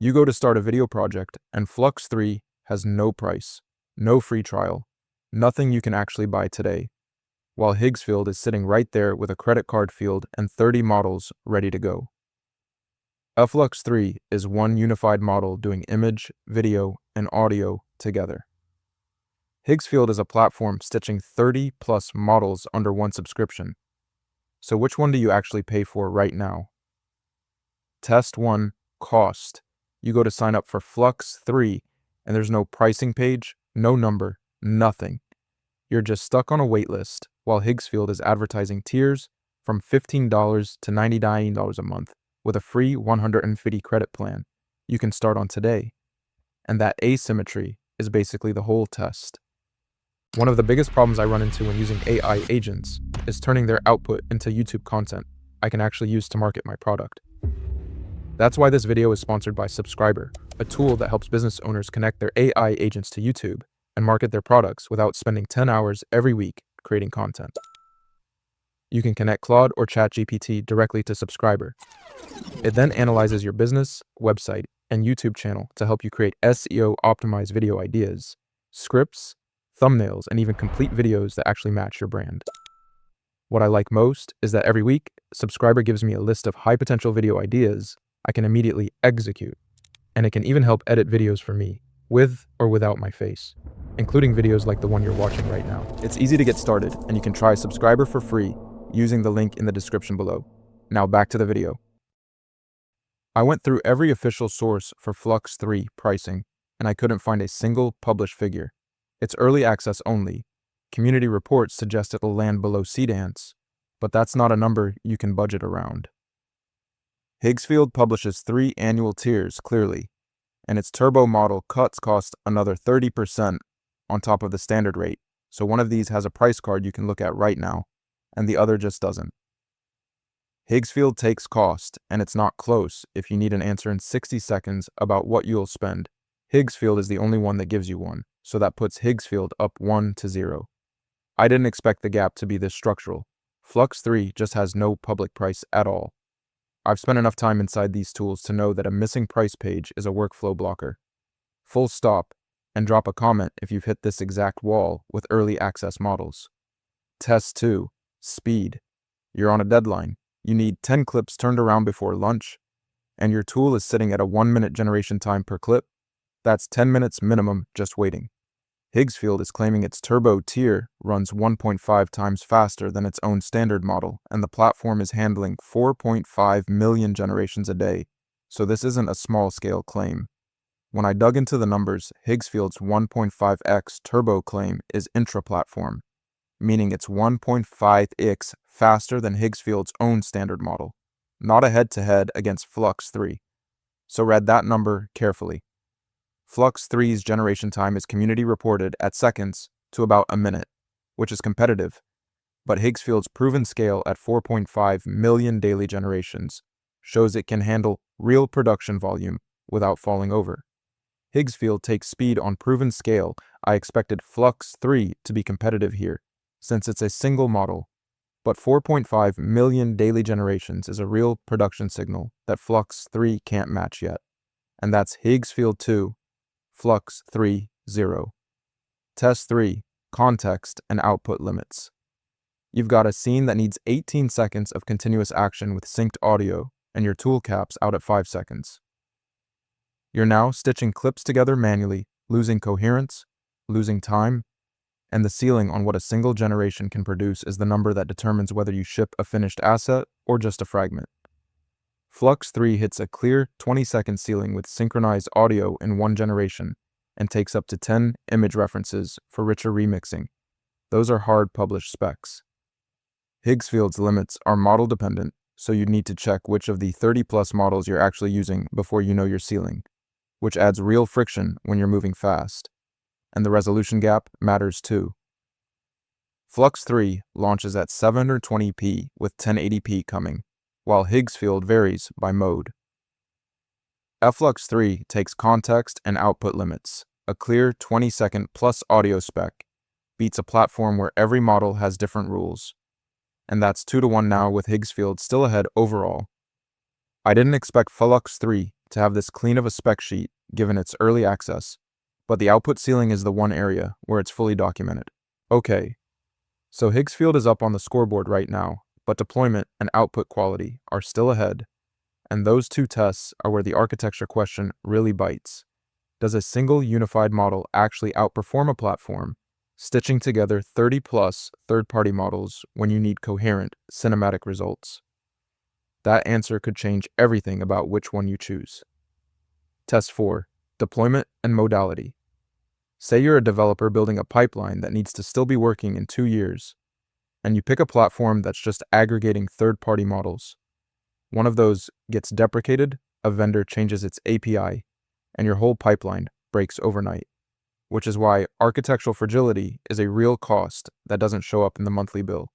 You go to start a video project, and FLUX 3 has no price, no free trial, nothing you can actually buy today, while Higgsfield is sitting right there with a credit card field and 30 models ready to go. FLUX 3 is one unified model doing image, video, and audio together. Higgsfield is a platform stitching 30+ models under one subscription. So which one do you actually pay for right now? Test 1, cost. You go to sign up for FLUX 3, and there's no pricing page, no number, nothing. You're just stuck on a wait list, while Higgsfield is advertising tiers from $15 to $99 a month with a free 150 credit plan you can start on today. And that asymmetry is basically the whole test. One of the biggest problems I run into when using AI agents is turning their output into YouTube content I can actually use to market my product. That's why this video is sponsored by Subscriber, a tool that helps business owners connect their AI agents to YouTube and market their products without spending 10 hours every week creating content. You can connect Claude or ChatGPT directly to Subscriber. It then analyzes your business, website, and YouTube channel to help you create SEO-optimized video ideas, scripts, thumbnails, and even complete videos that actually match your brand. What I like most is that every week, Subscriber gives me a list of high-potential video ideas I can immediately execute, and it can even help edit videos for me, with or without my face, including videos like the one you're watching right now. It's easy to get started, and you can try Subscriber for free using the link in the description below. Now back to the video. I went through every official source for FLUX 3 pricing, and I couldn't find a single published figure. It's early access only. Community reports suggest it'll land below Seedance, but that's not a number you can budget around. Higgsfield publishes 3 annual tiers clearly, and its turbo model cuts cost another 30% on top of the standard rate, so one of these has a price card you can look at right now, and the other just doesn't. Higgsfield takes cost, and it's not close if you need an answer in 60 seconds about what you'll spend. Higgsfield is the only one that gives you one, so that puts Higgsfield up 1-0. I didn't expect the gap to be this structural. FLUX 3 just has no public price at all. I've spent enough time inside these tools to know that a missing price page is a workflow blocker. Full stop, and drop a comment if you've hit this exact wall with early access models. Test 2, speed. You're on a deadline. You need 10 clips turned around before lunch, and your tool is sitting at a 1-minute generation time per clip. That's 10 minutes minimum just waiting. Higgsfield is claiming its turbo tier runs 1.5 times faster than its own standard model, and the platform is handling 4.5 million generations a day, so this isn't a small-scale claim. When I dug into the numbers, Higgsfield's 1.5x turbo claim is intra-platform, meaning it's 1.5x faster than Higgsfield's own standard model, not a head-to-head against FLUX 3. So read that number carefully. FLUX 3's generation time is community reported at seconds to about a minute, which is competitive, but Higgsfield's proven scale at 4.5 million daily generations shows it can handle real production volume without falling over. Higgsfield takes speed on proven scale. I expected FLUX 3 to be competitive here, since it's a single model, but 4.5 million daily generations is a real production signal that FLUX 3 can't match yet, and that's Higgsfield 2, FLUX 3.0. Test 3, context and output limits. You've got a scene that needs 18 seconds of continuous action with synced audio, and your tool caps out at 5 seconds. You're now stitching clips together manually, losing coherence, losing time, and the ceiling on what a single generation can produce is the number that determines whether you ship a finished asset or just a fragment. FLUX 3 hits a clear 20-second ceiling with synchronized audio in one generation and takes up to 10 image references for richer remixing. Those are hard published specs. Higgsfield's limits are model dependent, so you'd need to check which of the 30+ models you're actually using before you know your ceiling, which adds real friction when you're moving fast. And the resolution gap matters too. FLUX 3 launches at 720p with 1080p coming, while Higgsfield varies by mode. FLUX 3 takes context and output limits. A clear 20-second plus audio spec beats a platform where every model has different rules. And that's 2-1 now with Higgsfield still ahead overall. I didn't expect FLUX 3 to have this clean of a spec sheet given its early access, but the output ceiling is the one area where it's fully documented. Okay, so Higgsfield is up on the scoreboard right now, but deployment and output quality are still ahead, and those two tests are where the architecture question really bites. Does a single unified model actually outperform a platform stitching together 30-plus third-party models when you need coherent cinematic results? That answer could change everything about which one you choose. Test 4. Deployment and modality. Say you're a developer building a pipeline that needs to still be working in 2 years, and you pick a platform that's just aggregating third-party models. One of those gets deprecated, a vendor changes its API, and your whole pipeline breaks overnight, which is why architectural fragility is a real cost that doesn't show up in the monthly bill.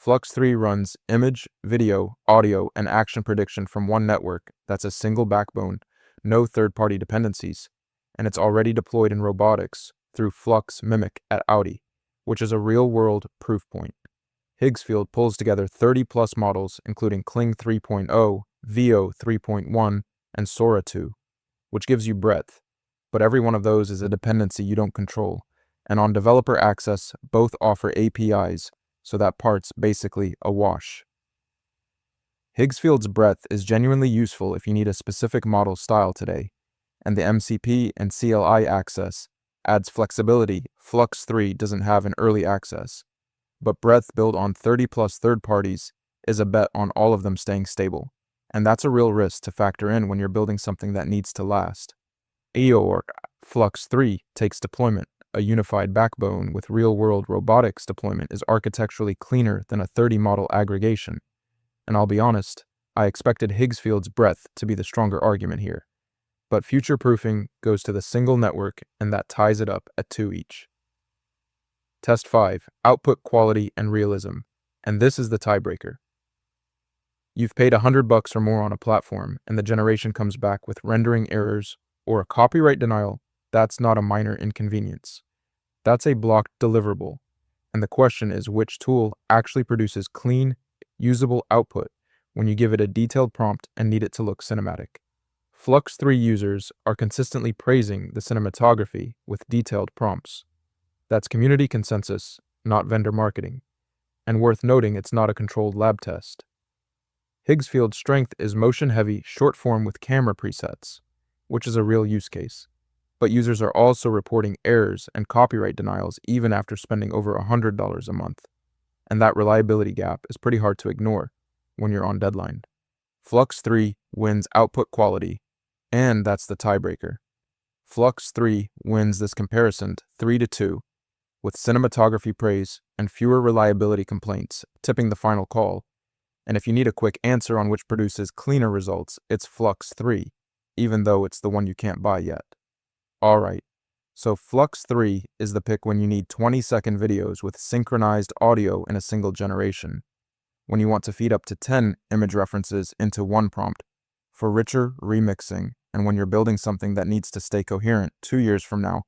FLUX 3 runs image, video, audio, and action prediction from one network that's a single backbone, no third-party dependencies, and it's already deployed in robotics through FLUX Mimic at Audi, which is a real-world proof point. Higgsfield pulls together 30-plus models including Kling 3.0, VO 3.1, and Sora 2, which gives you breadth, but every one of those is a dependency you don't control, and on developer access, both offer APIs, so that part's basically a wash. Higgsfield's breadth is genuinely useful if you need a specific model style today, and the MCP and CLI access adds flexibility FLUX 3 doesn't have in early access, but breadth built on 30-plus third parties is a bet on all of them staying stable, and that's a real risk to factor in when you're building something that needs to last. or FLUX 3 takes deployment. A unified backbone with real-world robotics deployment is architecturally cleaner than a 30-model aggregation. And I'll be honest, I expected Higgsfield's breadth to be the stronger argument here. But future-proofing goes to the single network, and that ties it up at 2 each. Test 5. Output quality and realism. And this is the tiebreaker. You've paid $100 or more on a platform, and the generation comes back with rendering errors or a copyright denial. That's not a minor inconvenience. That's a blocked deliverable. And the question is which tool actually produces clean, usable output when you give it a detailed prompt and need it to look cinematic. FLUX 3 users are consistently praising the cinematography with detailed prompts. That's community consensus, not vendor marketing. And worth noting, it's not a controlled lab test. Higgsfield's strength is motion-heavy short form with camera presets, which is a real use case. But users are also reporting errors and copyright denials even after spending over $100 a month. And that reliability gap is pretty hard to ignore when you're on deadline. FLUX 3 wins output quality, and that's the tiebreaker. FLUX 3 wins this comparison 3-2, with cinematography praise and fewer reliability complaints tipping the final call. And if you need a quick answer on which produces cleaner results, it's FLUX 3, even though it's the one you can't buy yet. Alright, so FLUX 3 is the pick when you need 20-second videos with synchronized audio in a single generation, when you want to feed up to 10 image references into one prompt for richer remixing, and when you're building something that needs to stay coherent 2 years from now.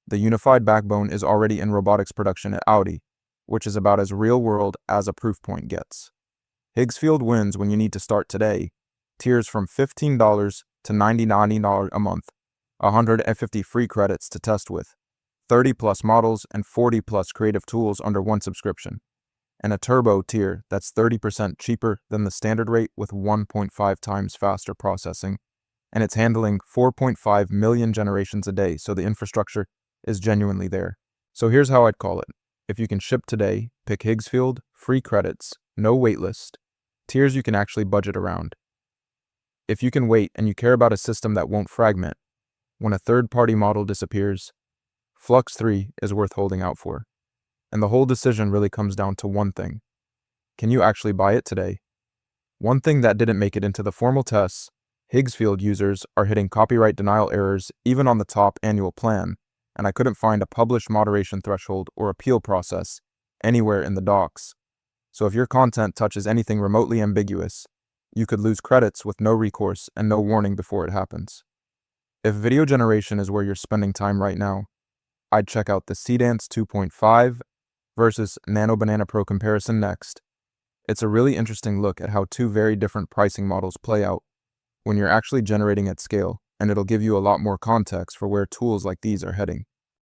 The unified backbone is already in robotics production at Audi, which is about as real-world as a proof point gets. Higgsfield wins when you need to start today. Tiers from $15 to $99 a month, 150 free credits to test with, 30-plus models and 40-plus creative tools under one subscription, and a turbo tier that's 30% cheaper than the standard rate with 1.5 times faster processing, and it's handling 4.5 million generations a day, so the infrastructure is genuinely there. So here's how I'd call it. If you can ship today, pick Higgsfield, free credits, no waitlist, tiers you can actually budget around. If you can wait and you care about a system that won't fragment, when a third-party model disappears, FLUX 3 is worth holding out for. And the whole decision really comes down to one thing. Can you actually buy it today? One thing that didn't make it into the formal tests, Higgsfield users are hitting copyright denial errors even on the top annual plan, and I couldn't find a published moderation threshold or appeal process anywhere in the docs. So if your content touches anything remotely ambiguous, you could lose credits with no recourse and no warning before it happens. If video generation is where you're spending time right now, I'd check out the Cdance 2.5 versus Nano Banana Pro comparison next. It's a really interesting look at how two very different pricing models play out. when you're actually generating at scale, and it'll give you a lot more context for where tools like these are heading.